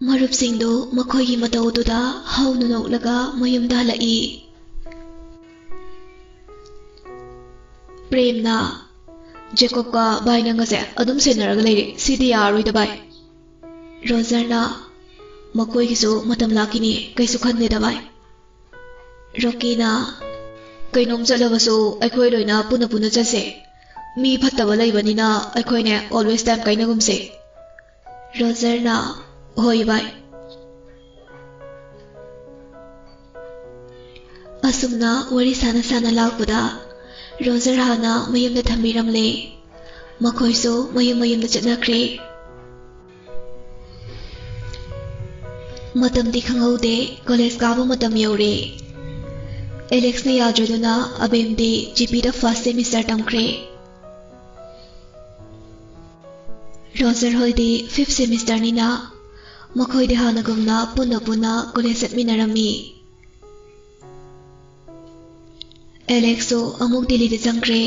ꯃꯔꯨꯞꯁꯤꯡꯗꯨ ꯃꯈꯣꯏꯒꯤ ꯃꯇꯧꯗꯨꯗ ꯍꯧꯅ ꯅꯣꯛꯂꯒ ꯃꯌꯨꯝꯗ ꯍꯜꯂꯛꯏ꯫ ꯄ꯭ꯔꯦꯝꯅ ꯖꯦꯀꯣꯕꯀ ꯚꯥꯏ ꯅꯪꯒꯁꯦ ꯑꯗꯨꯝ ꯁꯦꯟꯅꯔꯒ ꯂꯩꯔꯦ, ꯁꯤꯗꯤ ꯌꯥꯔꯔꯣꯏꯗ ꯚꯥꯏ꯫ ꯔꯣꯖꯔꯅ ꯃꯈꯣꯏꯒꯤꯁꯨ ꯃꯇꯝ ꯂꯥꯛꯈꯤꯅꯤ, ꯀꯩꯁꯨ ꯈꯟꯗꯦꯗ ꯚꯥꯏ꯫ ꯔꯣꯀꯤꯅ ꯀꯩꯅꯣꯝ ꯆꯠꯂꯕꯁꯨ ꯑꯩꯈꯣꯏ ꯂꯣꯏꯅ ꯄꯨꯟꯅ ꯄꯨꯟꯅ ꯆꯠꯁꯦ, ꯃꯤ ꯐꯠꯇꯕ ꯂꯩꯕꯅꯤꯅ ꯑꯩꯈꯣꯏꯅꯦ ꯑꯣꯜꯋꯦꯁ ꯇꯥꯏꯝ ꯀꯥꯏꯅꯒꯨꯝꯁꯦ꯫ ꯔꯣꯖꯔꯅ ꯍꯣꯏ ꯚꯥꯏ꯫ ꯑꯁꯨꯝꯅ ꯋꯥꯔꯤ ꯁꯥꯅ ꯁꯥꯅ ꯂꯥꯛꯄꯗ ꯔꯣꯖꯔ ꯍꯥꯟꯅ ꯃꯌꯨꯝꯗ ꯊꯝꯕꯤꯔꯝꯂꯦ꯫ ꯃꯈꯣꯏꯁꯨ ꯃꯌꯨꯝꯗ ꯆꯠꯅꯈ꯭ꯔꯦ꯫ ꯃꯇꯝꯗꯤ ꯈꯪꯍꯧꯗꯦ, ꯀꯣꯂꯦꯖ ꯀꯥꯕ ꯃꯇꯝ ꯌꯧꯔꯦ꯫ ꯑꯦꯂꯦꯛꯁꯅ ꯌꯥꯗ꯭ꯔꯗꯨꯅ ꯑꯕꯦꯝꯗꯤ ꯖꯤꯄꯤꯗ ꯐꯥꯔꯁꯠ ꯁꯦꯃꯤꯁꯇꯔ ꯇꯝꯈ꯭ꯔꯦ꯫ ꯔꯣꯖꯔ ꯍꯣꯏꯗꯤ ꯐꯤꯐth ꯁꯦꯃꯤꯁꯇꯔꯅꯤꯅ ꯃꯈꯣꯏꯗꯤ ꯍꯥꯟꯅꯒꯨꯝꯅ ꯄꯨꯟꯅ ꯀꯣꯂꯦꯖ ꯆꯠꯃꯤꯟꯅꯔꯝꯃꯤ꯫ ꯑꯦꯂꯦꯛꯁꯁꯨ ꯑꯃꯨꯛ ꯗꯤꯜꯂꯤꯗ ꯆꯪꯈ꯭ꯔꯦ꯫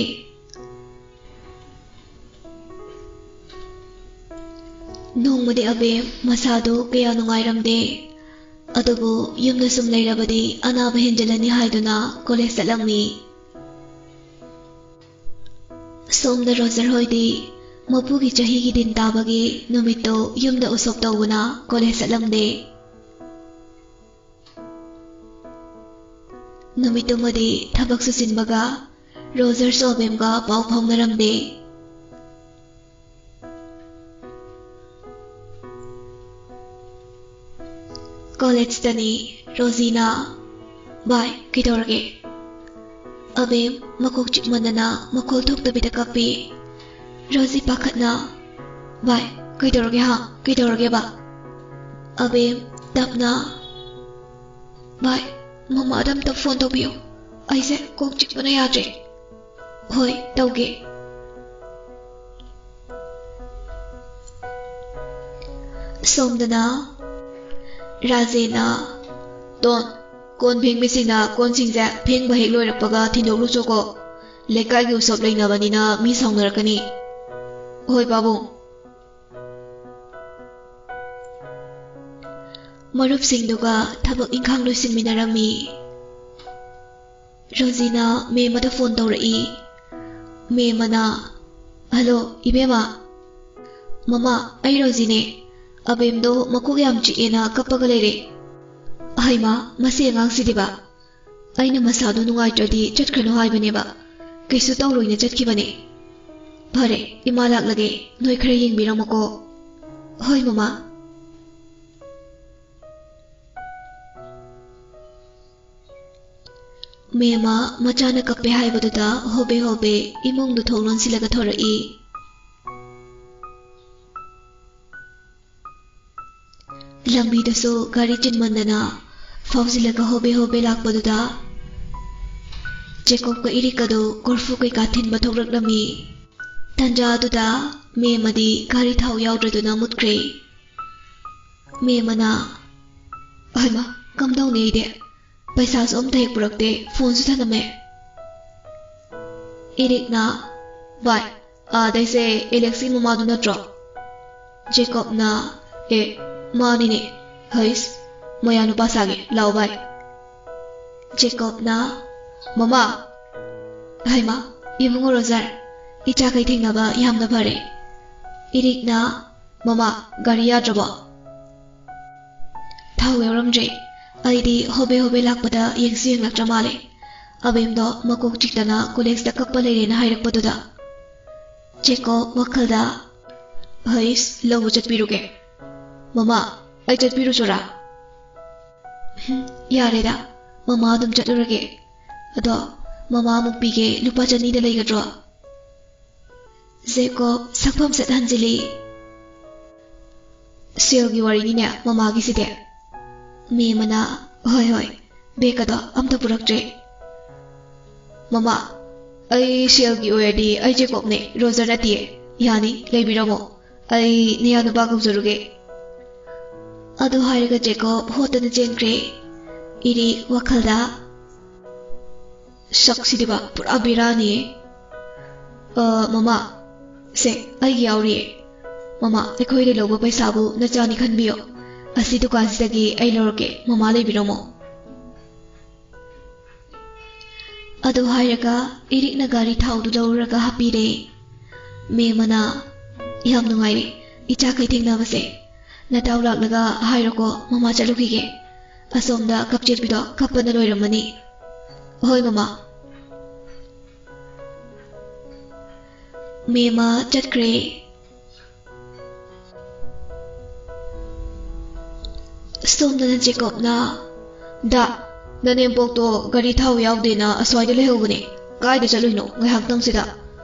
ꯅꯣꯡꯃꯗꯤ ꯑꯕꯦꯝ ꯃꯁꯥꯗꯨ ꯀꯌꯥ ꯅꯨꯡꯉꯥꯏꯔꯝꯗꯦ, ꯑꯗꯨꯕꯨ ꯌꯨꯝꯗ ꯁꯨꯝ ꯂꯩꯔꯕꯗꯤ ꯑꯅꯥꯕ ꯍꯦꯟꯖꯤꯜꯂꯅꯤ ꯍꯥꯏꯗꯨꯅ ꯀꯣꯂꯦꯖ ꯆꯠꯂꯝꯃꯤ꯫ ꯁꯣꯝꯗ ꯔꯣꯖꯔ ꯍꯣꯏꯗꯤ ꯃꯄꯨꯒꯤ ꯆꯍꯤꯒꯤ ꯗꯤꯟ ꯇꯥꯕꯒꯤ ꯅꯨꯃꯤꯠꯇꯣ ꯌꯨꯝꯗ ꯎꯁꯣꯞ ꯇꯧꯕꯅ ꯀꯣꯂꯦꯖ ꯆꯠꯂꯝꯗꯦ꯫ ꯅꯨꯃꯤꯠꯇꯨꯃꯗꯤ ꯊꯕꯛꯁꯨ ꯆꯤꯟꯕꯒ ꯔꯣꯖꯔꯁꯨ ꯑꯕꯦꯝꯒ ꯄꯥꯎ ꯐꯥꯎꯅꯔꯝꯗꯦ꯫ ꯀꯣꯂꯦꯖꯇꯅꯤ ꯔꯣꯖꯤꯅ ꯚꯥꯏ ꯀꯩꯗꯧꯔꯒꯦ? ꯑꯕꯦꯝ ꯃꯀꯣꯛ ꯆꯤꯛꯃꯟꯗꯅ ꯃꯈꯣꯜ ꯊꯣꯛꯇꯕꯤꯗ ꯀꯞꯄꯤ꯫ ꯔꯣꯖꯤ ꯄꯥꯈꯠꯅ ꯚꯥꯏ ꯀꯩꯗꯧꯔꯒꯦ ꯀꯩꯗꯧꯔꯒꯦꯕ? ꯑꯕꯦꯝ ꯇꯞꯅ ꯚꯥꯏ ꯃꯃꯥꯗ ꯑꯝꯇ ꯐꯣꯟ ꯇꯧꯕꯤꯌꯨ, ꯑꯩꯁꯦ ꯀꯣꯛ ꯆꯤꯛꯄꯅ ꯌꯥꯗ꯭ꯔꯦ꯫ ꯍꯣꯏ ꯇꯧꯒꯦ꯫ ꯁꯣꯝꯗꯅ ꯔꯥꯖꯦꯅ ꯇꯣꯟ ꯀꯣꯟ ꯐꯦꯡꯕꯤꯁꯤꯡꯅ ꯀꯣꯟꯁꯤꯡꯁꯦ ꯐꯦꯡꯕ ꯍꯦꯛ ꯂꯣꯏꯔꯛꯄꯒ ꯊꯤꯟꯗꯣꯛꯂꯨꯆꯣꯀꯣ, ꯂꯩꯀꯥꯏꯒꯤ ꯎꯁꯣꯞ ꯂꯩꯅꯕꯅꯤꯅ ꯃꯤ ꯁꯥꯎꯅꯔꯛꯀꯅꯤ꯫ ꯍꯣꯏ ꯄꯥꯕꯨꯡ꯫ ꯃꯔꯨꯞꯁꯤꯡꯗꯨꯒ ꯊꯕꯛ ꯏꯪꯈꯥꯡ ꯂꯣꯏꯁꯤꯟꯃꯤꯟꯅꯔꯝꯃꯤ꯫ ꯔꯣꯖꯤꯅ ꯃꯦꯃꯗ ꯐꯣꯟ ꯇꯧꯔꯛꯏ꯫ ꯃꯦꯃꯅ ꯍꯜꯂꯣ ꯏꯕꯦꯝꯃ꯫ ꯃꯃꯥ ꯑꯩ ꯔꯣꯖꯤꯅꯦ, ꯑꯕꯦꯝꯗꯣ ꯃꯀꯣꯛ ꯌꯥꯝ ꯆꯤꯛꯑꯦꯅ ꯀꯞꯄꯒ ꯂꯩꯔꯦ꯫ ꯍꯩꯃꯥ ꯃꯁꯤ ꯑꯉꯥꯡꯁꯤꯗꯤꯕ, ꯑꯩꯅ ꯃꯁꯥꯗꯣ ꯅꯨꯡꯉꯥꯏꯇ꯭ꯔꯗꯤ ꯆꯠꯈ꯭ꯔꯅꯨ ꯍꯥꯏꯕꯅꯦꯕ, ꯀꯩꯁꯨ ꯇꯧꯔꯣꯏꯅ ꯆꯠꯈꯤꯕꯅꯦ꯫ ꯐꯔꯦ ꯏꯃꯥ ꯂꯥꯛꯂꯒꯦ, ꯅꯣꯏ ꯈꯔ ꯌꯦꯡꯕꯤꯔꯝꯃꯣꯀꯣ꯫ ꯍꯣꯏ ꯃꯃꯥ꯫ ꯃꯦꯃ ꯃꯆꯥꯅ ꯀꯞꯄꯦ ꯍꯥꯏꯕꯗꯨꯗ ꯍꯣꯕꯦ ꯏꯃꯨꯡꯗꯨ ꯊꯣꯡ ꯂꯣꯟꯁꯤꯜꯂꯒ ꯊꯣꯔꯛꯏ꯫ ꯂꯝꯕꯤꯗꯁꯨ ꯒꯥꯔꯤ ꯆꯤꯟꯃꯟꯗꯅ ꯐꯥꯎꯖꯤꯜꯂꯒ ꯍꯣꯕꯦ ꯂꯥꯛꯄꯗꯨꯗ ꯖꯦꯀꯣꯕꯀ ꯏꯔꯤꯛꯀꯗꯨ ꯀꯣꯔꯐꯨ ꯀꯩꯀꯥ ꯊꯤꯟꯕ ꯊꯣꯛꯂꯛꯂꯝꯃꯤ꯫ ꯇꯟꯖꯥꯗꯨꯗ ꯃꯦꯃꯗꯤ ꯒꯥꯔꯤ ꯊꯥꯎ ꯌꯥꯎꯗ꯭ꯔꯗꯨꯅ ꯃꯨꯠꯈ꯭ꯔꯦ꯫ ꯃꯦꯃꯅ ꯍꯩꯃꯥ ꯀꯝꯗꯧꯅꯤ ꯑꯩꯗꯤ, ꯄꯩꯁꯥꯁꯨ ꯑꯝꯇ ꯍꯦꯛ ꯄꯨꯔꯛꯇꯦ, ꯐꯣꯟꯁꯨ ꯊꯅꯝꯃꯦ꯫ ꯏꯔꯤꯛꯅ ꯚꯥꯏ ꯑꯥꯗꯩꯁꯦ ꯑꯦꯂꯦꯛꯁꯀꯤ ꯃꯃꯥꯗꯨ ꯅꯠꯇ꯭ꯔꯣ? ꯖꯦꯀꯣꯕꯅ ꯃꯥꯅꯤꯅꯦ, ꯍꯩꯁ ꯃꯌꯥ ꯅꯨꯄꯥ ꯁꯥꯒꯦ ꯂꯥꯎ ꯚꯥꯏ꯫ ꯖꯦꯀꯣꯕꯅ ꯃꯃꯥ꯫ ꯍꯩꯃꯥ ꯏꯕꯨꯡꯉꯣ ꯔꯣꯖꯔ, ꯏꯆꯥꯈꯩ ꯊꯦꯡꯅꯕ ꯌꯥꯝꯅ ꯐꯔꯦ꯫ ꯏꯔꯤꯛꯅ ꯃꯃꯥ ꯒꯥꯔꯤ ꯌꯥꯗ꯭ꯔꯕꯣ? ꯊꯥꯎ ꯌꯥꯎꯔꯝꯗ꯭ꯔꯦ, ꯑꯩꯗꯤ ꯍꯣꯕꯦ ꯂꯥꯛꯄꯗ ꯌꯦꯡꯁꯨ ꯌꯦꯡꯂꯛꯇ꯭ꯔ ꯃꯥꯜꯂꯦ, ꯑꯕꯦꯝꯗꯣ ꯃꯀꯣꯛ ꯆꯤꯛꯇꯅ ꯀꯣꯂꯦꯖꯇ ꯀꯞꯄ ꯂꯩꯔꯦꯅ ꯍꯥꯏꯔꯛꯄꯗꯨꯗ꯫ ꯖꯦꯀꯣꯕ ꯋꯥꯈꯜꯗ ꯍꯩꯁ ꯂꯧꯕ ꯆꯠꯄꯤꯔꯨꯒꯦ꯫ ꯃꯃꯥ ꯑꯩ ꯆꯠꯄꯤꯔꯨꯆꯣꯔꯥ? ꯌꯥꯔꯦꯗ ꯃꯃꯥ ꯑꯗꯨꯝ ꯆꯠꯂꯨꯔꯒꯦ, ꯑꯗꯣ ꯃꯃꯥ ꯑꯃꯨꯛ ꯄꯤꯒꯦ ꯂꯨꯄꯥ 200ꯗ ꯂꯩꯒꯗ꯭ꯔꯣ? ꯖꯦꯀꯣꯕ ꯁꯛꯐꯝ ꯁꯠ ꯍꯟꯖꯤꯜꯂꯤ꯫ ꯁꯦꯜꯒꯤ ꯋꯥꯔꯤꯅꯤꯅꯦ ꯃꯃꯥꯒꯤꯁꯤꯗꯤ꯫ ꯃꯦꯃꯅ ꯍꯣꯏ ꯕꯦꯒꯀꯗꯣ ꯑꯝꯇ ꯄꯨꯔꯛꯇ꯭ꯔꯦ꯫ ꯃꯃꯥ ꯑꯩ ꯁꯦꯜꯒꯤ ꯑꯣꯏꯔꯗꯤ ꯑꯩ ꯖꯦꯀꯣꯕꯅꯦ, ꯔꯣꯖꯔ ꯅꯠꯇꯤꯌꯦ, ꯌꯥꯅꯤ ꯂꯩꯕꯤꯔꯝꯃꯣ, ꯑꯩ ꯅꯌꯥ ꯅꯨꯄꯥ ꯀꯧꯖꯔꯨꯒꯦ꯫ ꯑꯗꯨ ꯍꯥꯏꯔꯒ ꯖꯦꯀꯣꯕ ꯍꯣꯠꯇꯅ ꯆꯦꯟꯈ꯭ꯔꯦ꯫ ꯏꯔꯤꯛ ꯋꯥꯈꯜꯗ ꯁꯛꯁꯤꯗꯤꯕ ꯄꯨꯔꯥ ꯕꯦꯔꯥꯅꯤꯌꯦ꯫ ꯃꯃꯥ ꯁꯦ ꯑꯩꯒꯤ ꯌꯥꯎꯔꯤꯌꯦ, ꯃꯃꯥ ꯑꯩꯈꯣꯏꯗ ꯂꯧꯕ ꯄꯩꯁꯥꯕꯨ ꯅꯆꯥꯅꯤ ꯈꯟꯕꯤꯌꯣ, ꯑꯁꯤ ꯗꯨꯀꯥꯟꯁꯤꯗꯒꯤ ꯑꯩ ꯂꯧꯔꯒꯦ ꯃꯃꯥ ꯂꯩꯕꯤꯔꯝꯃꯣ ꯑꯗꯨ ꯍꯥꯏꯔꯒ ꯏꯔꯤꯛꯅ ꯒꯥꯔꯤ ꯊꯥꯎꯗꯨ ꯂꯧꯔꯒ ꯍꯥꯞꯄꯤꯔꯦ ꯃꯦꯃꯅ ꯌꯥꯝ ꯅꯨꯡꯉꯥꯏꯔꯦ ꯏꯆꯥꯈꯩ ꯊꯦꯡꯅꯕꯁꯦ ꯅꯇꯥꯎ ꯂꯥꯛꯂꯒ ꯍꯥꯏꯔꯣꯀꯣ ꯃꯃꯥ ꯆꯠꯂꯨꯈꯤꯒꯦ ꯑꯁꯣꯝꯗ ꯀꯞꯆꯦꯠꯄꯤꯗꯣ ꯀꯞꯄꯅ ꯂꯣꯏꯔꯝꯃꯅꯤ ꯍꯣꯏ ꯃꯃꯥ ꯃꯦꯃ ꯆꯠꯈ꯭ꯔꯦ ꯁꯣꯝꯗꯅ ꯖꯦꯀꯣꯕꯅ ꯗꯥ ꯅꯅꯦꯝꯄꯣꯛꯇꯣ ꯒꯥꯔꯤ ꯊꯥꯎ ꯌꯥꯎꯗꯦꯅ ꯑꯁ꯭ꯋꯥꯏꯗ ꯂꯩꯍꯧꯕꯅꯦ ꯀꯥꯏꯗ ꯆꯠꯂꯨꯏꯅꯣ ꯉꯥꯏꯍꯥꯛꯇꯪꯁꯤꯗ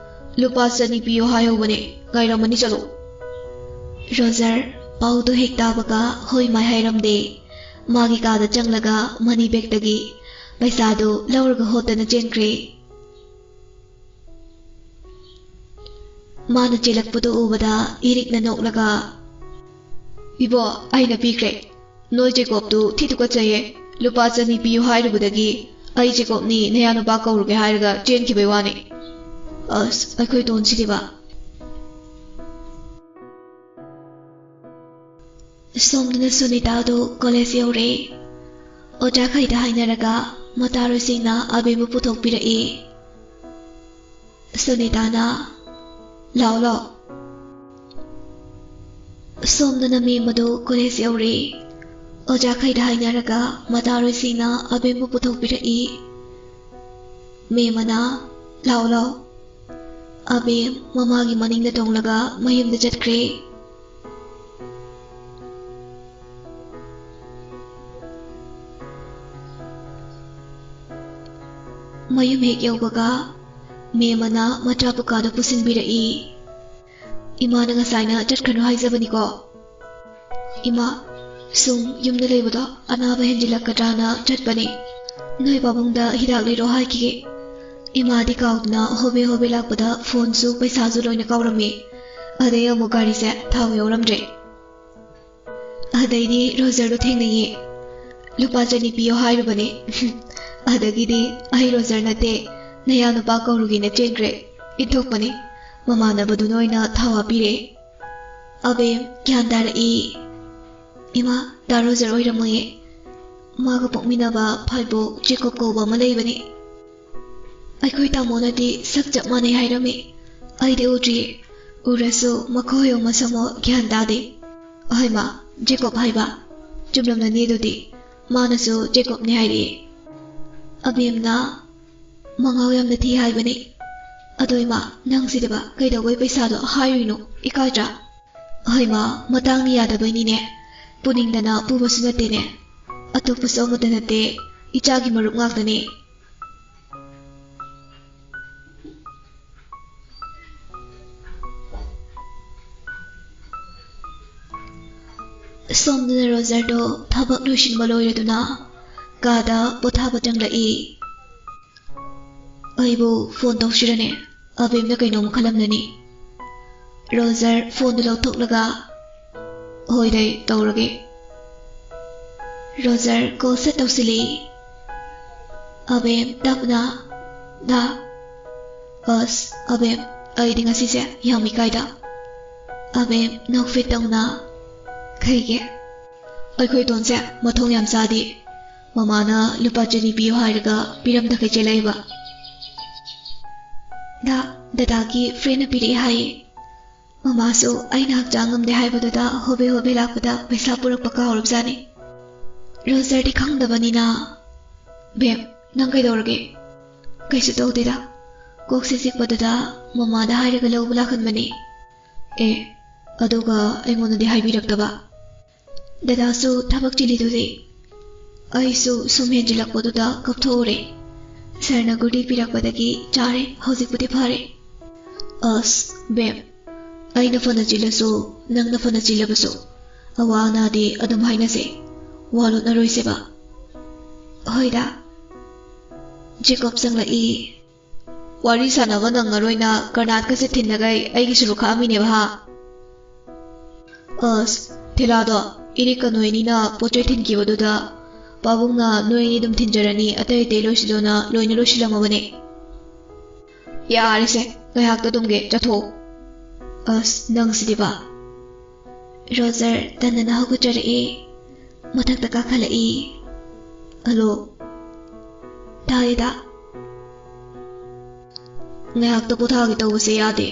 ꯂꯨꯄꯥ 200 ꯄꯤꯌꯣ ꯍꯥꯏꯍꯧꯕꯅꯦ ꯉꯥꯏꯔꯝꯃꯅꯤ ꯆꯠꯂꯣ ꯔꯣꯖꯔ ꯄꯥꯎꯗꯣ ꯍꯦꯛ ꯇꯥꯕꯒ ꯍꯣꯏ ꯃꯥꯏ ꯍꯥꯏꯔꯝꯗꯦ ꯃꯥꯒꯤ ꯀꯥꯗ ꯆꯪꯂꯒ ꯃꯅꯤ ꯕꯦꯒꯇꯒꯤ ꯄꯩꯁꯥꯗꯨ ꯂꯧꯔꯒ ꯍꯣꯠꯇꯅ ꯆꯦꯟꯈ꯭ꯔꯦ ꯃꯥꯅ ꯆꯦꯜꯂꯛꯄꯗꯨ ꯎꯕꯗ ꯏꯔꯤꯛꯅ ꯅꯣꯛꯂꯒ ꯏꯕꯣ ꯑꯩꯅ ꯄꯤꯈ꯭ꯔꯦ ꯅꯣꯏ ꯖꯦꯀꯣꯕꯇꯨ ꯊꯤ ꯇꯨꯀꯠꯆꯩꯌꯦ ꯂꯨꯄꯥ 200 ꯄꯤꯌꯨ ꯍꯥꯏꯔꯨꯕꯗꯒꯤ ꯑꯩ ꯖꯦꯀꯣꯕꯅꯤ ꯅꯌꯥꯅꯨꯄꯥ ꯀꯧꯔꯨꯒꯦ ꯍꯥꯏꯔꯒ ꯆꯦꯟꯈꯤꯕꯩ ꯋꯥꯅꯤ ꯑꯁ ꯑꯩꯈꯣꯏ ꯇꯣꯟꯁꯤꯗꯤꯕ ꯁꯣꯝꯗꯅ ꯁꯨꯅꯤꯇꯥꯗꯨ ꯀꯣꯂꯦꯖ ꯌꯧꯔꯦ ꯑꯣꯖꯥꯈꯩꯗ ꯍꯥꯏꯅꯔꯒ ꯃꯇꯥꯔꯣꯏꯁꯤꯡꯅ ꯑꯕꯦꯝꯕꯨ ꯄꯨꯊꯣꯛꯄꯤꯔꯛꯏ ꯁꯨꯅꯤꯇꯥꯅ ꯂꯥꯎ ꯂꯥꯎ ꯁꯣꯝꯗꯅ ꯃꯦꯃꯗꯨ ꯀꯣꯂꯦꯖ ꯌꯧꯔꯦ ꯑꯣꯖꯥꯈꯩꯗ ꯍꯥꯏꯅꯔꯒ ꯃꯇꯥꯔꯣꯏꯁꯤꯡꯅ ꯑꯕꯦꯝꯕꯨ ꯄꯨꯊꯣꯛꯄꯤꯔꯛꯏ ꯃꯦꯃꯅ ꯂꯥꯎ ꯂꯥꯎ ꯑꯕꯦꯝ ꯃꯃꯥꯒꯤ ꯃꯅꯤꯡꯗ ꯇꯣꯡꯂꯒ ꯃꯌꯨꯝꯗ ꯆꯠꯈ꯭ꯔꯦ ꯃꯌꯨꯝ ꯍꯦꯛ ꯌꯧꯕꯒ ꯃꯦꯃꯅ ꯃꯆꯥꯄꯨꯀꯥꯗꯨ ꯄꯨꯁꯤꯟꯕꯤꯔꯛꯏ ꯏꯃꯥꯅ ꯉꯁꯥꯏꯅ ꯆꯠꯈ꯭ꯔꯅꯨ ꯍꯥꯏꯖꯕꯅꯤꯀꯣ ꯏꯃꯥ ꯁꯨꯝ ꯌꯨꯝꯗ ꯂꯩꯕꯗꯣ ꯑꯅꯥꯕ ꯍꯦꯟꯖꯤꯜꯂꯛꯀꯗ꯭ꯔꯥꯅ ꯆꯠꯄꯅꯤ ꯅꯣꯏ ꯄꯥꯕꯨꯡꯗ ꯍꯤꯗꯥꯛ ꯂꯩꯔꯣ ꯍꯥꯏꯈꯤꯒꯦ ꯏꯃꯥꯗꯤ ꯀꯥꯎꯗꯅ ꯍꯣꯕꯦ ꯍꯣꯕꯦ ꯂꯥꯛꯄꯗ ꯐꯣꯟꯁꯨ ꯄꯩꯁꯥꯁꯨ ꯂꯣꯏꯅ ꯀꯥꯎꯔꯝꯃꯤ ꯑꯗꯩ ꯑꯃꯨꯛ ꯒꯥꯔꯤꯁꯦ ꯊꯥꯎ ꯌꯥꯎꯔꯝꯗ꯭ꯔꯦ ꯑꯗꯩꯗꯤ ꯔꯣꯖꯔꯗꯣ ꯊꯦꯡꯅꯩꯌꯦ ꯂꯨꯄꯥ 200 ꯄꯤꯌꯣ ꯍꯥꯏꯔꯨꯕꯅꯦ ꯑꯗꯒꯤꯗꯤ ꯑꯩ ꯔꯣꯖꯔ ꯅꯠꯇꯦ ꯅꯌꯥꯅꯨꯄꯥ ꯀꯧꯔꯨꯒꯦꯅ ꯆꯦꯟꯈ꯭ꯔꯦ ꯏꯟꯊꯣꯛꯄꯅꯤ ꯃꯃꯥꯟꯅꯕꯗꯨꯅ ꯑꯣꯏꯅ ꯊꯥꯎ ꯍꯥꯞꯄꯤꯔꯦ ꯑꯕꯦꯝ ꯒ꯭ꯌꯥꯟ ꯇꯥꯔꯛꯏ ꯏꯃꯥ ꯗꯥ ꯔꯣꯖꯔ ꯑꯣꯏꯔꯝꯃꯣꯏꯌꯦ ꯃꯥꯒ ꯄꯣꯛꯃꯤꯟꯅꯕ ꯐꯥꯏꯕꯣꯛ ꯖꯦꯀꯣb ꯀꯧꯕ ꯑꯃ ꯂꯩꯕꯅꯤ ꯑꯩꯈꯣꯏ ꯇꯥꯃꯣꯅꯗꯤ ꯁꯛ ꯆꯞ ꯃꯥꯟꯅꯩ ꯍꯥꯏꯔꯝꯃꯤ ꯑꯩꯗꯤ ꯎꯗ꯭ꯔꯤꯌꯦ ꯎꯔꯁꯨ ꯃꯈꯣꯏ ꯃꯁꯝꯃꯣ ꯒ꯭ꯌꯥꯟ ꯇꯥꯗꯦ ꯑꯍꯩꯃꯥ ꯖꯦꯀꯣb ꯍꯥꯏꯕ ꯆꯨꯝꯂꯝꯂꯅꯤ ꯑꯗꯨꯗꯤ ꯃꯥꯅꯁꯨ ꯖꯦꯀꯣꯕꯅꯤ ꯍꯥꯏꯔꯛꯑꯦ ꯑꯕꯦꯝꯅ ꯃꯉꯥꯎ ꯌꯥꯝꯅ ꯊꯤ ꯍꯥꯏꯕꯅꯤ ꯑꯗꯣ ꯏꯃꯥ ꯅꯪꯁꯤꯗꯕ ꯀꯩꯗꯧꯕꯩ ꯄꯩꯁꯥꯗꯣ ꯍꯥꯏꯔꯨꯏꯅꯣ ꯏꯀꯥꯏꯗ꯭ꯔꯥ ꯑꯍꯩꯃꯥ ꯃꯇꯥꯡꯅ ꯌꯥꯗꯕꯩꯅꯤꯅꯦ ꯄꯨꯅꯤꯡꯗꯅ ꯄꯨꯕꯁꯨ ꯅꯠꯇꯦꯅꯦ ꯑꯇꯣꯞꯄꯁꯨ ꯑꯃꯠꯇ ꯅꯠꯇꯦ ꯏꯆꯥꯒꯤ ꯃꯔꯨꯞ ꯉꯥꯛꯇꯅꯤ ꯁꯣꯝꯗꯅ ꯔꯣꯖꯔꯗꯣ ꯊꯕꯛ ꯂꯣꯏꯁꯤꯟꯕ ꯂꯣꯏꯔꯗꯨꯅ ꯀꯥꯗ ꯄꯣꯊꯥꯕ ꯆꯪꯂꯛꯏ ꯑꯩꯕꯨ ꯐꯣꯟ ꯇꯧꯁꯤꯔꯅꯦ ꯑꯕꯦꯝꯅ ꯀꯩꯅꯣꯝ ꯈꯜꯂꯝꯂꯅꯤ ꯔꯣꯖꯔ ꯐꯣꯟꯗꯨ ꯂꯧꯊꯣꯛꯂꯒ ꯍꯣꯏꯗꯩ ꯇꯧꯔꯒꯦ ꯔꯣꯖꯔ ꯀꯣꯜ ꯁꯦꯠ ꯇꯧꯁꯤꯜꯂꯤ ꯑꯕꯦꯝ ꯇꯞꯅ ꯗꯥ ꯑꯁ ꯑꯕꯦꯝ ꯑꯩꯗꯤ ꯉꯁꯤꯁꯦ ꯌꯥꯝ ꯏꯀꯥꯏꯗ ꯑꯕꯦꯝ ꯅꯣꯛꯐꯦꯠ ꯇꯧꯅ ꯀꯩꯒꯤ ꯑꯩꯈꯣꯏ ꯇꯣꯟꯁꯦ ꯃꯊꯣꯡ ꯌꯥꯝ ꯆꯥꯗꯦ ꯃꯃꯥꯅ ꯂꯨꯄꯥ 200 ꯄꯤꯌꯣ ꯍꯥꯏꯔꯒ ꯄꯤꯔꯝꯗꯈꯩ ꯆꯦꯜꯂꯛꯏꯕ ꯗꯗꯥꯒꯤ ꯐ꯭ꯔꯦꯟꯅ ꯄꯤꯔꯛꯑꯦ ꯍꯥꯏꯌꯦ ꯃꯃꯥꯁꯨ ꯑꯩꯅ ꯍꯛꯆꯥꯡ ꯉꯝꯗꯦ ꯍꯥꯏꯕꯗꯨꯗ ꯍꯣꯕꯦ ꯍꯣꯕꯦ ꯂꯥꯛꯄꯗ ꯄꯩꯁꯥ ꯄꯨꯔꯛꯄ ꯀꯥꯎꯔꯕꯖꯥꯠꯅꯤ ꯔꯣꯖꯔꯗꯤ ꯈꯪꯗꯕꯅꯤꯅ ꯕꯦꯝ ꯅꯪ ꯀꯩꯗꯧꯔꯒꯦ ꯀꯩꯁꯨ ꯇꯧꯗꯦꯗ ꯀꯣꯛꯁꯦ ꯆꯤꯛꯄꯗꯨꯗ ꯃꯃꯥꯗ ꯍꯥꯏꯔꯒ ꯂꯧꯕ ꯂꯥꯛꯍꯟꯕꯅꯤ ꯑꯗꯨꯒ ꯑꯩꯉꯣꯟꯗꯗꯤ ꯍꯥꯏꯕꯤꯔꯛꯇꯕ ꯗꯗꯥꯁꯨ ꯊꯕꯛ ꯆꯤꯜꯂꯤꯗꯨꯗꯤ ꯑꯩꯁꯨ ꯁꯨꯝ ꯍꯦꯟꯖꯤꯜꯂꯛꯄꯗꯨꯗ ꯀꯞꯊꯣꯛꯎꯔꯦ ꯁꯔꯅ ꯒꯨꯂꯤ ꯄꯤꯔꯛꯄꯗꯒꯤ ꯆꯥꯔꯦ ꯍꯧꯖꯤꯛꯄꯨꯗꯤ ꯐꯔꯦ ꯑꯁ ꯕꯦꯝ ꯑꯩꯅ ꯐꯅ ꯆꯤꯜꯂꯁꯨ ꯅꯪꯅ ꯐꯅ ꯆꯤꯜꯂꯕꯁꯨ ꯑꯋꯥ ꯑꯅꯥꯗꯤ ꯑꯗꯨꯝ ꯍꯥꯏꯅꯁꯦ ꯋꯥ ꯂꯣꯠꯅꯔꯣꯏꯁꯦꯕ ꯍꯣꯏꯗ ꯖꯦꯀꯣb ꯆꯪꯂꯛꯏ ꯋꯥꯔꯤ ꯁꯥꯟꯅꯕ ꯅꯪꯉꯔꯣꯏꯅ ꯀꯔꯅꯥꯠꯀꯁꯦ ꯊꯤꯟꯅꯒꯩ ꯑꯩꯒꯤ ꯁꯨꯔꯨꯛ ꯈꯥꯛꯑꯝꯃꯤꯅꯦꯕ ꯍꯥ ꯑꯁ ꯊꯤꯂꯥꯗꯣ ꯏꯔꯤꯛꯀ ꯅꯣꯏꯅꯤꯅ ꯄꯣꯠꯆꯩ ꯊꯤꯟꯈꯤꯕꯗꯨꯗ ꯄꯥꯕꯨꯡꯅ ꯅꯣꯏꯅꯤ ꯑꯗꯨꯝ ꯊꯤꯟꯖꯔꯅꯤ ꯑꯇꯩ ꯑꯇꯩ ꯂꯣꯏꯁꯤꯜꯂꯣꯅ ꯂꯣꯏꯅ ꯂꯣꯏꯁꯤꯜꯂꯝꯃꯕꯅꯦ ꯌꯥꯔꯦꯁꯦ ꯉꯥꯏꯍꯥꯛꯇ ꯇꯨꯝꯒꯦ ꯆꯠꯊꯣꯛ ꯑꯁ ꯅꯪꯁꯤꯗꯤꯕ ꯔꯣꯖꯔ ꯇꯟꯅꯅ ꯍꯧꯒꯠꯆꯔꯛꯏ ꯃꯊꯛꯇ ꯀꯥꯈꯠꯂꯛꯏ꯫ ꯍꯜꯂꯣ ꯇꯥꯏꯌꯦꯗ꯫ ꯉꯥꯏꯍꯥꯛꯇ ꯄꯣꯊꯥꯒꯦ ꯇꯧꯕꯁꯦ ꯌꯥꯗꯦ,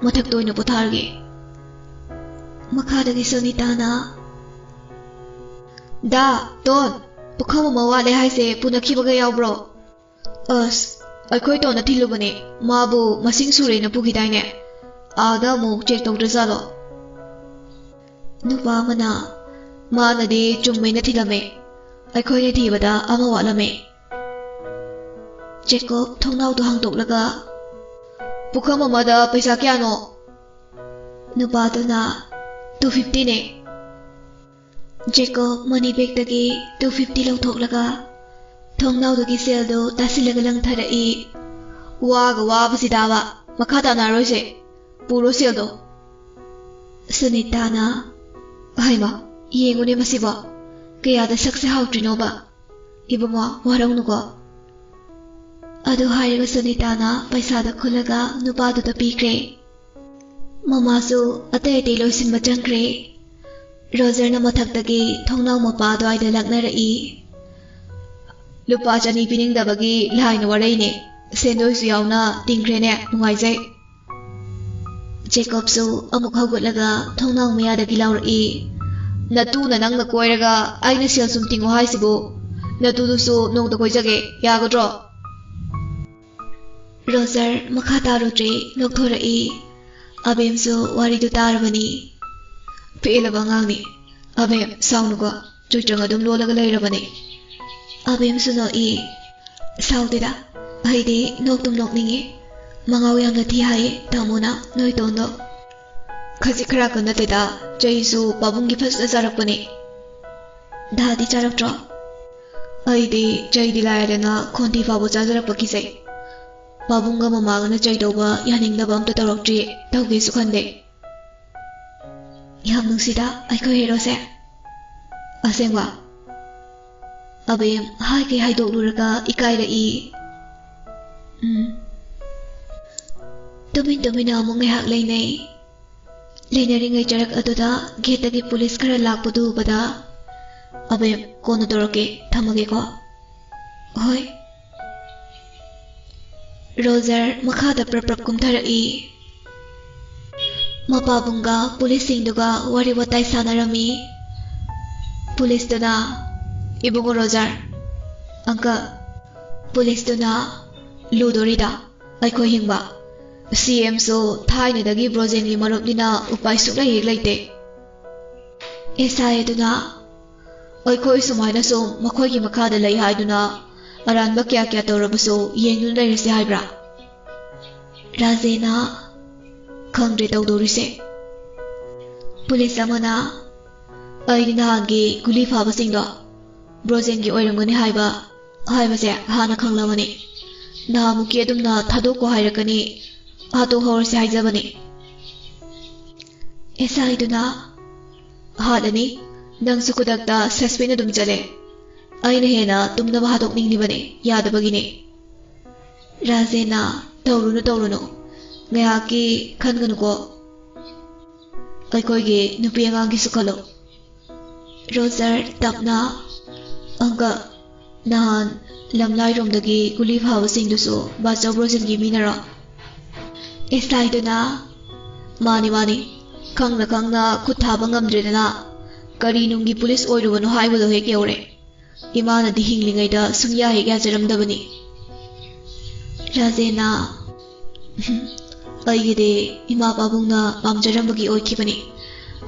ꯃꯊꯛꯇ ꯑꯣꯏꯅ ꯄꯣꯊꯥꯔꯒꯦ꯫ ꯃꯈꯥꯗꯒꯤ ꯁꯣꯅꯤꯇꯥꯅ ꯗꯥ ꯇꯣꯟ ꯄꯨꯈꯝ ꯑꯃ ꯋꯥꯠꯂꯦ ꯍꯥꯏꯁꯦ ꯄꯨꯅꯈꯤꯕꯒ ꯌꯥꯎꯕ꯭ꯔꯣ? ꯑꯁ ꯑꯩꯈꯣꯏ ꯇꯣꯟꯅ ꯊꯤꯜꯂꯨꯕꯅꯦ, ꯃꯥꯕꯨ ꯃꯁꯤꯡ ꯁꯨꯔꯦꯅ ꯄꯨꯈꯤꯗꯥꯏꯅꯦ, ꯑꯥꯗ ꯑꯃꯨꯛ ꯆꯦꯛ ꯇꯧꯗ꯭ꯔꯖꯥꯠꯂꯣ? ꯅꯨꯄꯥ ꯑꯃꯅ ꯃꯥꯅꯗꯤ ꯆꯨꯝꯃꯦꯅ ꯊꯤꯜꯂꯝꯃꯦ, ꯑꯩꯈꯣꯏꯅ ꯊꯤꯕꯗ ꯑꯃ ꯋꯥꯠꯂꯝꯃꯦ꯫ ꯖꯦꯀꯣꯕ ꯊꯣꯡꯅꯥꯎꯗꯣ ꯍꯥꯡꯗꯣꯛꯂꯒ ꯄꯨꯈꯝ ꯑꯃꯗ ꯄꯩꯁꯥ ꯀꯌꯥꯅꯣ? ꯅꯨꯄꯥꯗꯨꯅ 250ꯅꯦ꯫ ꯖꯦꯀꯣꯕ ꯃꯅꯤꯕꯦꯒꯇꯒꯤ 250 ꯂꯧꯊꯣꯛꯂꯒ ꯊꯣꯡꯅꯥꯎꯗꯒꯤ ꯁꯦꯜꯗꯨ ꯇꯥꯁꯤꯜꯂꯒ ꯂꯪꯊꯔꯛꯏ꯫ ꯋꯥꯒ ꯋꯥꯕꯁꯤꯗꯥꯕ, ꯃꯈꯥ ꯇꯥꯅꯔꯣꯏꯁꯦ, ꯄꯨꯔꯣ ꯁꯦꯜꯗꯣ꯫ ꯁꯨꯅꯤꯇꯥꯅ ꯍꯩꯃꯥ ꯌꯦꯡꯉꯨꯅꯦ ꯃꯁꯤꯕꯣ, ꯀꯌꯥꯗ ꯁꯛꯁꯦ ꯍꯥꯎꯇ꯭ꯔꯤꯅꯣꯕ, ꯏꯕꯨꯡꯉꯣ ꯋꯥꯔꯧꯅꯨꯀꯣ꯫ ꯑꯗꯨ ꯍꯥꯏꯔꯒ ꯁꯨꯅꯤꯇꯥꯅ ꯄꯩꯁꯥꯗꯣ ꯈꯨꯜꯂꯒ ꯅꯨꯄꯥꯗꯨꯗ ꯄꯤꯈ꯭ꯔꯦ꯫ ꯃꯃꯥꯁꯨ ꯑꯇꯩ ꯑꯇꯩ ꯂꯣꯏꯁꯤꯟꯕ ꯆꯪꯈ꯭ꯔꯦ꯫ ꯔꯣꯖꯔꯅ ꯃꯊꯛꯇꯒꯤ ꯊꯣꯡꯅꯥꯎ ꯃꯄꯥ ꯑꯗꯨꯋꯥꯏꯗ ꯂꯛꯅꯔꯛꯏ꯫ ꯂꯨꯄꯥ 200 ꯄꯤꯅꯤꯡꯗꯕꯒꯤ ꯂꯥꯏꯅ ꯋꯥꯔꯩꯅꯦ, ꯁꯦꯟꯗꯣꯏꯁꯨ ꯌꯥꯎꯅ ꯇꯤꯡꯈ꯭ꯔꯦꯅꯦ, ꯅꯨꯡꯉꯥꯏꯖꯩ꯫ ꯖꯦꯀꯣꯕꯁꯨ ꯑꯃꯨꯛ ꯍꯧꯒꯠꯂꯒ ꯊꯣꯡꯅꯥꯎ ꯃꯌꯥꯗꯒꯤ ꯂꯥꯎꯔꯛꯏ꯫ ꯅꯇꯨꯅ ꯅꯪꯅ ꯀꯣꯏꯔꯒ ꯑꯩꯅ ꯁꯦꯜ ꯁꯨꯝ ꯇꯤꯡꯉꯣ ꯍꯥꯏꯁꯤꯕꯨ, ꯅꯇꯨꯗꯨꯁꯨ ꯅꯣꯡꯇ ꯀꯣꯏꯖꯒꯦ ꯌꯥꯒꯗ꯭ꯔꯣ? ꯔꯣꯖꯔ ꯃꯈꯥ ꯇꯥꯔꯨꯗ꯭ꯔꯦ, ꯅꯣꯛꯊꯣꯔꯛꯏ꯫ ꯑꯕꯦꯝꯁꯨ ꯋꯥꯔꯤꯗꯨ ꯇꯥꯔꯕꯅꯤ꯫ ꯄꯦꯜꯂꯕ ꯑꯉꯥꯡꯅꯤ, ꯑꯕꯦꯝ ꯁꯥꯎꯅꯨꯀꯣ, ꯆꯣꯏꯇ꯭ꯔꯪ ꯑꯗꯨꯝ ꯂꯣꯜꯂꯒ ꯂꯩꯔꯕꯅꯤ꯫ ꯑꯕꯦꯝꯁꯨ ꯅꯣꯛꯏ꯫ ꯁꯥꯎꯗꯦꯗ, ꯑꯩꯗꯤ ꯅꯣꯛꯇꯨꯝ ꯅꯣꯛꯅꯤꯡꯉꯤ, ꯃꯉꯥꯎ ꯌꯥꯝꯅ ꯊꯤ ꯍꯥꯏꯌꯦ ꯇꯥꯃꯣꯅ ꯅꯣꯏ ꯇꯣꯟꯗꯣ꯫ ꯈꯖꯤꯛ ꯈꯔꯥꯛꯀ ꯅꯠꯇꯦꯗ, ꯆꯩꯁꯨ ꯄꯥꯕꯨꯡꯒꯤ ꯐꯖꯅ ꯆꯥꯔꯛꯄꯅꯤ꯫ ꯗꯥꯗꯤ ꯆꯥꯔꯛꯇ꯭ꯔꯣ? ꯑꯩꯗꯤ ꯆꯩꯗꯤ ꯂꯥꯏꯔꯗꯅ ꯈꯣꯟꯊꯤ ꯐꯥꯎꯕ ꯆꯥꯖꯔꯛꯄ ꯀꯤꯖꯩ꯫ ꯄꯥꯕꯨꯡꯒ ꯃꯃꯥꯒꯅ ꯆꯩ ꯇꯧꯕ ꯌꯥꯅꯤꯡꯗꯕ ꯑꯝꯇ ꯇꯧꯔꯛꯇ꯭ꯔꯤ, ꯇꯧꯒꯦꯁꯨ ꯈꯟꯗꯦ꯫ ꯌꯥꯝ ꯅꯨꯡꯁꯤꯗ ꯑꯩꯈꯣꯏ ꯍꯦꯔꯣꯁꯦ꯫ ꯑꯁꯦꯡꯕ? ꯑꯕꯦꯝ ꯍꯥꯏꯒꯩ ꯍꯥꯏꯗꯣꯛꯂꯨꯔꯒ ꯏꯀꯥꯏꯔꯛꯏ꯫ ꯇꯨꯃꯤꯟ ꯇꯨꯃꯤꯟꯅ ꯑꯃꯨꯛ ꯉꯥꯏꯍꯥꯛ ꯂꯩꯅꯩ꯫ ꯂꯩꯅꯔꯤꯉꯩ ꯆꯔꯛ ꯑꯗꯨꯗ ꯒꯦꯠꯇꯒꯤ ꯄꯨꯂꯤꯁ ꯈꯔ ꯂꯥꯛꯄꯗꯨ ꯎꯕꯗ ꯑꯕꯦꯝ ꯀꯣꯟꯅ ꯇꯧꯔꯛꯀꯦ, ꯊꯝꯃꯒꯦꯀꯣ꯫ ꯍꯣꯏ꯫ ꯔꯣꯖꯔ ꯃꯈꯥꯗ ꯄ꯭ꯔꯞ ꯄ꯭ꯔꯞ ꯀꯨꯝꯊꯔꯛꯏ꯫ ꯃꯄꯥꯕꯨꯡꯒ ꯄꯨꯂꯤꯁꯁꯤꯡꯗꯨꯒ ꯋꯥꯔꯤ ꯋꯥꯇꯥꯏ ꯁꯥꯟꯅꯔꯝꯃꯤ꯫ ꯄꯨꯂꯤꯁꯇꯨꯅ ꯏꯕꯨꯡꯉꯣ ꯔꯣꯖꯔ, ꯑꯪꯀꯜ꯫ ꯄꯨꯂꯤꯁꯇꯨꯅ ꯂꯨꯗꯣꯔꯤꯗ ꯑꯩꯈꯣꯏ ꯍꯤꯡꯕ, CMꯁꯨ ꯊꯥꯏꯅꯗꯒꯤ ꯕ꯭ꯔꯣꯖꯦꯟꯒꯤ ꯃꯔꯨꯞꯅꯤꯅ ꯎꯄꯥꯏ ꯁꯨꯛꯂꯩ ꯍꯦꯛ ꯂꯩꯇꯦ꯫ SI ꯑꯗꯨꯅ ꯑꯩꯈꯣꯏ ꯁꯨꯃꯥꯏꯅ ꯁꯨꯝ ꯃꯈꯣꯏꯒꯤ ꯃꯈꯥꯗ ꯂꯩ ꯍꯥꯏꯗꯨꯅ ꯑꯔꯥꯟꯕ ꯀꯌꯥ ꯀꯌꯥ ꯇꯧꯔꯕꯁꯨ ꯌꯦꯡꯗꯨꯅ ꯂꯩꯔꯁꯤ ꯍꯥꯏꯕ꯭ꯔꯥ? ꯔꯥꯖꯦꯅ ꯈꯪꯗ꯭ꯔꯦ ꯇꯧꯗꯣꯔꯤꯁꯦ꯫ ꯄꯨꯂꯤꯁ ꯑꯃꯅ ꯑꯩꯗꯤ ꯅꯍꯥꯟꯒꯤ ꯒꯨꯂꯤ ꯐꯥꯕꯁꯤꯡꯗꯣ ꯕ꯭ꯔꯣꯖꯦꯟꯒꯤ ꯑꯣꯏꯔꯝꯒꯅꯤ ꯍꯥꯏꯕꯁꯦ ꯍꯥꯟꯅ ꯈꯪꯂꯕꯅꯤ, ꯅꯍꯥꯟꯃꯨꯛꯀꯤ ꯑꯗꯨꯝꯅ ꯊꯥꯗꯣꯛꯀꯣ ꯍꯥꯏꯔꯛꯀꯅꯤ, ꯍꯥꯠꯇꯣꯛꯍꯧꯔꯁꯤ ꯍꯥꯏꯖꯕꯅꯤ꯫ SI ꯗꯨꯅ ꯍꯥꯠꯂꯅꯤ, ꯅꯪꯁꯨ ꯈꯨꯗꯛꯇ ꯁꯁꯄꯦꯟ ꯑꯗꯨꯝ ꯆꯠꯂꯦ, ꯑꯩꯅ ꯍꯦꯟꯅ ꯇꯨꯝꯅꯕ ꯍꯥꯠꯇꯣꯛꯅꯤꯡꯂꯤꯕꯅꯤ, ꯌꯥꯗꯕꯒꯤꯅꯤ꯫ ꯔꯥꯖꯦꯅ ꯇꯧꯔꯨꯅꯨ, ꯉꯥꯏꯍꯥꯛꯀꯤ ꯈꯟꯒꯅꯨꯀꯣ, ꯑꯩꯈꯣꯏꯒꯤ ꯅꯨꯄꯤ ꯑꯉꯥꯡꯒꯤꯁꯨ ꯈꯜꯂꯨ꯫ ꯔꯣꯖꯔ ꯇꯞꯅ ꯑꯪꯀꯜ, ꯅꯍꯥꯟ ꯂꯝꯂꯥꯏꯔꯣꯝꯗꯒꯤ ꯒꯨꯂꯤ ꯐꯥꯕꯁꯤꯡꯗꯨꯁꯨ ꯕꯥꯆꯧ ꯕ꯭ꯔꯣꯖꯦꯟꯒꯤ ꯃꯤꯅꯔꯣ? SI ꯗꯨꯅ ꯃꯥꯅꯤ, ꯈꯪꯅ ꯈꯪꯅ ꯈꯨꯠ ꯊꯥꯕ ꯉꯝꯗ꯭ꯔꯦꯗꯅ ꯀꯔꯤ ꯅꯨꯡꯒꯤ ꯄꯨꯂꯤꯁ ꯑꯣꯏꯔꯨꯕꯅꯣ ꯍꯥꯏꯕꯗꯣ ꯍꯦꯛ ꯌꯧꯔꯦ, ꯏꯃꯥꯅꯗꯤ ꯍꯤꯡꯂꯤꯉꯩꯗ ꯁꯨꯡꯌꯥ ꯍꯦꯛ ꯌꯥꯖꯔꯝꯗꯕꯅꯤ꯫ ꯔꯥꯖꯦꯅ ꯑꯩꯒꯤꯗꯤ ꯏꯃꯥ ꯄꯥꯕꯨꯡꯅ ꯄꯥꯝꯖꯔꯝꯕꯒꯤ ꯑꯣꯏꯈꯤꯕꯅꯤ,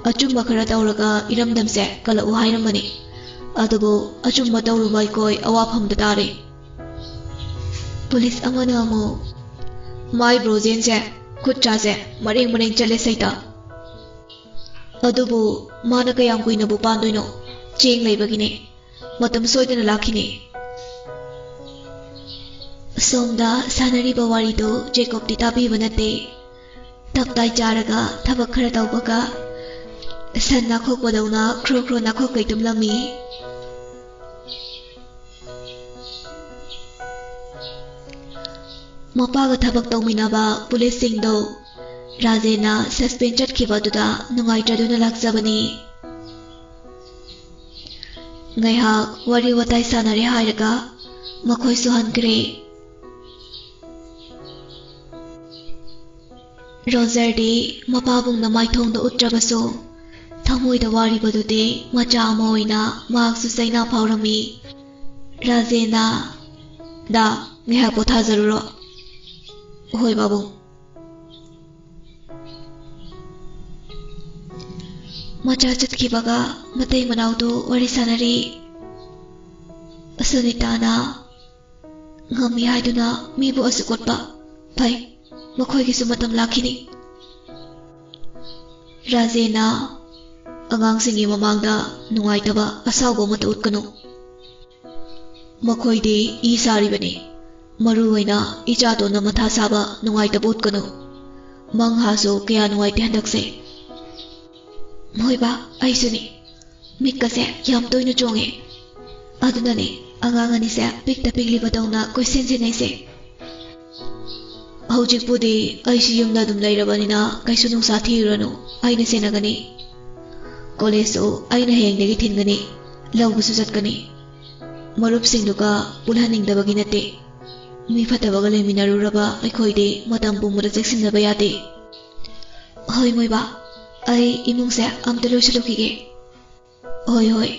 ꯑꯆꯨꯝꯕ ꯈꯔ ꯇꯧꯔꯒ ꯏꯔꯝꯗꯝꯁꯦ ꯀꯜꯂꯛꯎ ꯍꯥꯏꯔꯝꯕꯅꯤ, ꯑꯗꯨꯕꯨ ꯑꯆꯨꯝꯕ ꯇꯧꯔꯨꯕ ꯑꯩꯈꯣꯏ ꯑꯋꯥꯐꯝꯗ ꯇꯥꯔꯦ꯫ ꯄꯨꯂꯤꯁ ꯑꯃꯅ ꯑꯃꯨꯛ ꯃꯥꯏ ꯕ꯭ꯔꯣꯖꯦꯟꯁꯦ ꯈꯨꯠ-ꯁꯥꯁꯦ ꯃꯔꯦꯡ ꯆꯠꯂꯦ ꯁꯩꯇ, ꯑꯗꯨꯕꯨ ꯃꯥꯅ ꯀꯌꯥꯝ ꯀꯨꯏꯅꯕꯨ ꯄꯥꯟꯗꯣꯏꯅꯣ, ꯆꯦꯡ ꯂꯩꯕꯒꯤꯅꯤ, ꯃꯇꯝ ꯁꯣꯏꯗꯅ ꯂꯥꯛꯈꯤꯅꯤ꯫ ꯁꯣꯝꯗ ꯁꯥꯟꯅꯔꯤꯕ ꯋꯥꯔꯤꯗꯨ ꯖꯦꯀꯣꯕꯇꯤ ꯇꯥꯕꯤꯕ ꯅꯠꯇꯦ꯫ ꯇꯞꯇꯥꯏ ꯆꯥꯔꯒ ꯊꯕꯛ ꯈꯔ ꯇꯧꯕꯒ ꯁꯟ ꯅꯥꯈꯣꯛꯄꯗꯧꯅ ꯈ꯭ꯔꯣ ꯈ꯭ꯔꯣ ꯅꯥꯈꯣꯛꯀꯩ ꯇꯨꯝꯂꯝꯃꯤ꯫ ꯃꯄꯥꯒ ꯊꯕꯛ ꯇꯧꯃꯤꯟꯅꯕ ꯄꯨꯂꯤꯁꯁꯤꯡꯗꯣ ꯔꯥꯖꯦꯅ ꯁꯁꯄꯦꯟ ꯆꯠꯈꯤꯕꯗꯨꯗ ꯅꯨꯡꯉꯥꯏꯇ꯭ꯔꯗꯨꯅ ꯂꯥꯛꯆꯕꯅꯤ꯫ Ngaihak wari watai sanare hairaga makhoi suhankre. Roger di mapabung na maithongda utrabaso thamoida waribadudi macha ama oina mahaksu saina phaurami. Rajena da ngaihak pothajaruro. Hoi babung. Macha chatkibaga matai manaudu wari sanari. Sunitana ngami haiduna mibu asukotpa pai makhoigisu matam lakhini. Rajena angangsinggi mamangda nungaitaba asauba mata utkanu. Makhoidi I saribani maruoina ichadona matha saba nungaitaba utkanu. Manghaso kaya nungaite handakse. Moiba aisuni mikkase yam toina chonge. Adunane angang anise pikta piglibadawna koisen sinaise. Hojikpudi aisi yumda dum leirabanina kaisu nungsa thiranu aina senagani. College aina hengdagi thingani lawbusu chatkani. Marupsingduga pulhaningdabagi nate. Mi fatabaga leminaruraba aikhoide matam pumura cheksinaba yade. Hoi moiba ai imungse amta loisalukige. Hoi hoi.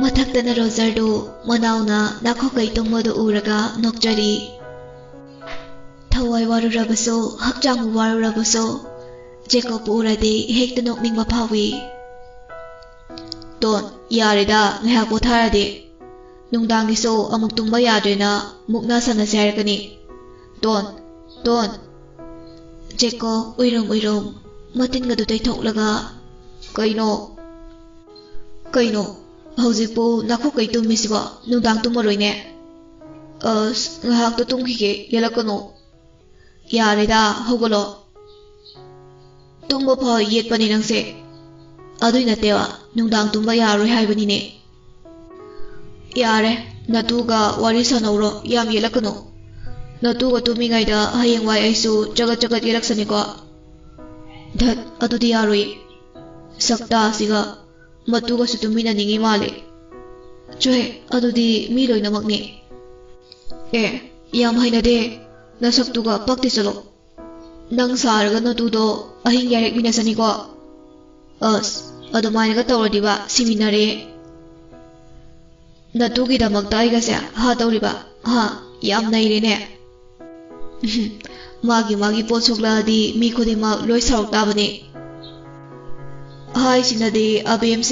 Mathaktana Roger do manauna nakhokai tongmodu uraga nokjari. Thawai warurabaso hakchang warurabaso Jacob uradi hekta nokningba phawi. Don yareda ngaihak potharadi nungdangiso amuk tungba yadrena mukna sanase hairkani. Don Jacob uirom matingadu taithoklaga kaino Haujipu nakhokai tumisiba nungdang tumaroine. Ngahak to tumkhige yelakano. Yareda hogolo. Tumba pha yetpani nangse. Adui natewa nungdang tumba yaroi haibanine. Yare natuga wari sanauro yam yelakano. Natuga tumingaida hayengwai aisu jagat yelaksaniko. Dhat adudi yaroi. Sakta siga matuga sutumina ningi male. Chohe adudi mi loinamakni. Yam hainade nasaktuga pakti chalo. Nang saraga natudo ahing yarek minasaniko. Adumainaga tawradiba siminare. Natugidamakta aigase ha tawriba ha yam nairene. Magi potsokladi mi khodimak loi sarok tabane. Hai sinadi ABM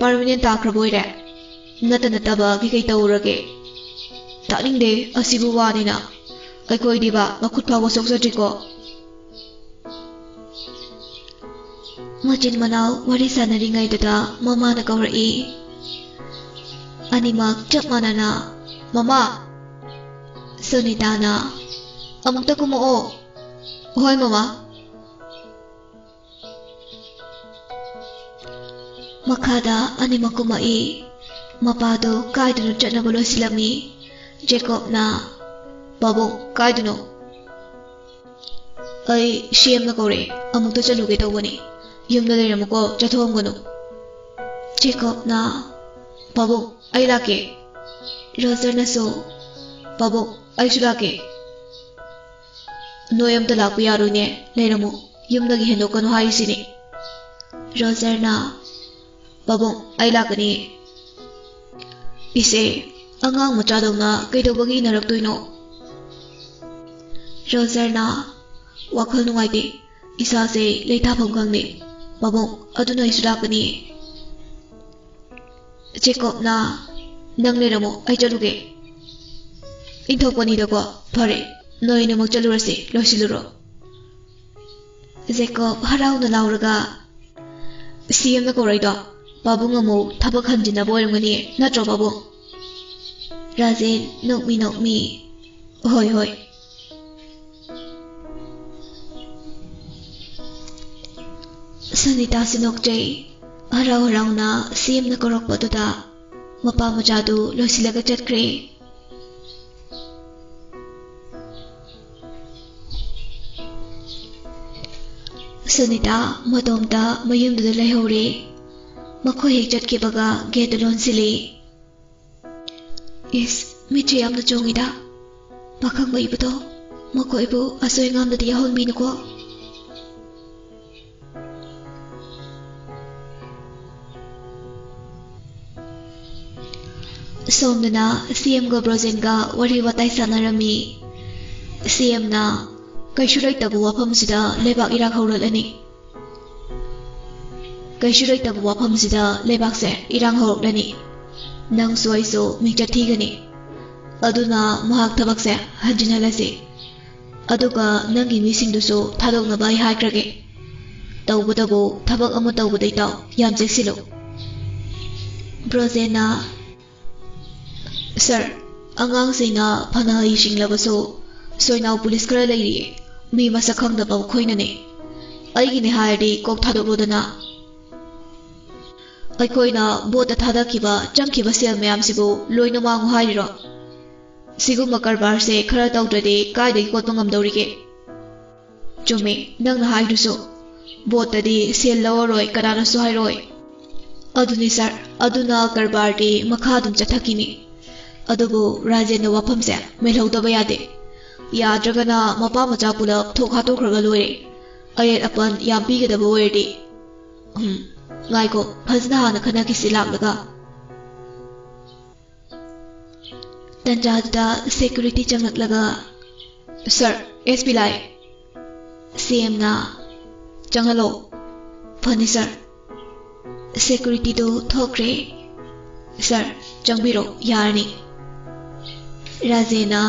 permanent takraboire. Nataba kikai taurage. Taningde asibu wanina. Kaikoidiba makutpa wasoksatriko. Machin manau wari sanaringai dada mama na kawrai. Animak chap manana. Mama. Sunitana. Amukta kumoo. Hoy mama. Makada animak kumai. Mapado kaidunu chatnaba loisilami. Jacob na babong kaidunu. Ai siem na kore amukta chaluge tawbani. Yumna leiramuko chathoamganu. Jacob na babong ai lake. Roger na so babong ai su lake. Noy amta lakpa yaroine leiramu yumnagi hendokanu haisini. Roger na babong ai lakani. Ise angang machadawna kaidawbagi naraktoino. Roger na wakhal nungaite isase leithafam khangni. Babong aduna isu lakani. Jacob na nang leiramu ai chaluge. Inthokpanidako phare noinamak chalurase loisiluro. Jacob harauna lauraga CM na koraido babung amu thabak hanjinaba oiramgani natro babung. Rajen nokmi hoi. Sunita sinokjay haraw na CM na korokpaduda mapa machadu loisilaga chatkre. Sunita matomta mayumduda leihori. Makhoi hek chatkibaga gate lonsili. Is michi yamna chongida. Pakhang maibuto makhoi bu asoi ngamda di yahon binuko. Somdana CM ga Brozen ga wari watai sanarami. CM na kaishurai tabu wafam sida lebak irak haulalani. Kaishurai tabu wafam sida lebak se irang haulalani. Nang suai so mingchat thigani. Aduna mahak tabak se hanjinhalasi. Aduga nangi mising duso thadok na bai haikrage. Tawbutabu thabak ama tawbudai taw yam jeksilo. Brozen na Sir, angang sina panai sing labaso soinaw pulis kara lairi mi masakhang da baw khoina ne ai gi ne haidi kok thadok rodana ai koina bota thada kiba changkiba sel mayam sibu loina mangu hairo sigu makarbar se khara tawdade kai dai ko tongam dawrige chumi nang na haidu so bota di sel laworoi karana so hairoi aduni sir aduna karbar di makhadum chathakini adubu Rajen wafam se melhodaba yade yadragana mapa macha pulap thok hatokhrga loire ayet apan yam pigadaba oirdi ngai ko phajna hana khana ki silak laga tanjada security changlak laga sir SP lai CM na changhalo phani sir security do thokre sir changbiro yarni Rajena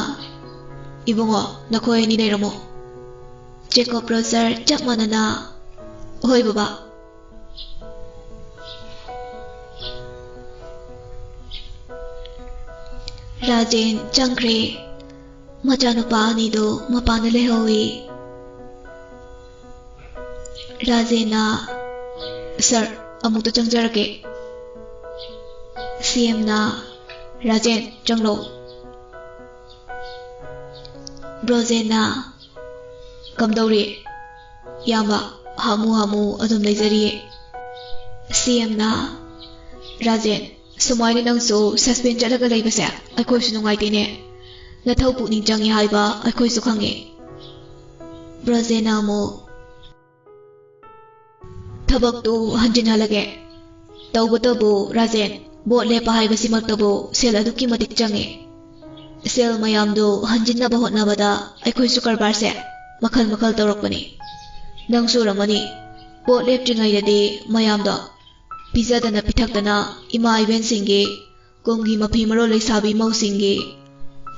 ibungo nakhoi ni leiramo Jacob browser chap manana hoi baba Rajen changre machanupa ni do mapana lehoi Rajena sir amuto changjarake CM na Rajen changlo Brozen na kamdawri yamba hamu adum leizari CM na Rajen sumaini nangso suspend jalaga leibase aikoi su nungai tine nathau puning changi haiba aikoi su khange Brozen na mo thabak tu hanjin halage tawbatabu Rajen bot lepa haiba simaktabu sel aduki matik change Sel mayamdo hanjinna bahot na bada aikoi su karbar se makhal tawrakpani nang suramani bot leptringai dadi mayamdo pizadana pithakdana ima iben singi kongi mapi maro leisabi mau singi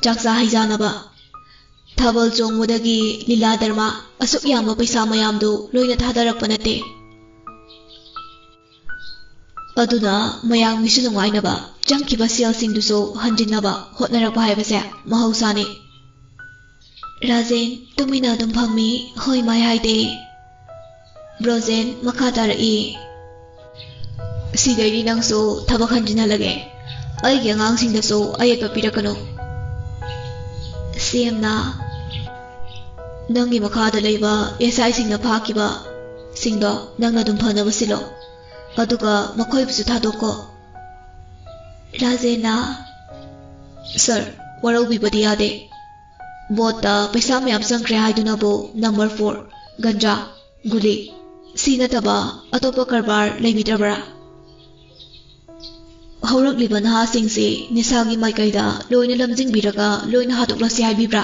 chaksa haijanaba thabal chongmudagi lila dharma asuk yamba paisa mayamdo loina thadarakpanate aduna mayang misu nungainaba changkiba sel singduso hanjinaba hotnarakpa haibase mahausani Rajen tumina dum phangmi hoi mai haide Brozen makhatar I sidai nangso thabak hanjinhalage aigi angang singdaso ayetpa pirakano CM na nangi makhada leiba SI singna phakiba singdo nangna dum phanaba silo aduga makhoi busu thadoko Rajena sir warau bibadi yade bota paisa mayam sangkre haiduna bo number 4 ganja guli sina taba atopa karbar leibidrabra haurak liba naha singse nisagi maikaida loina lamjing biraga loina hatoklasi haibibra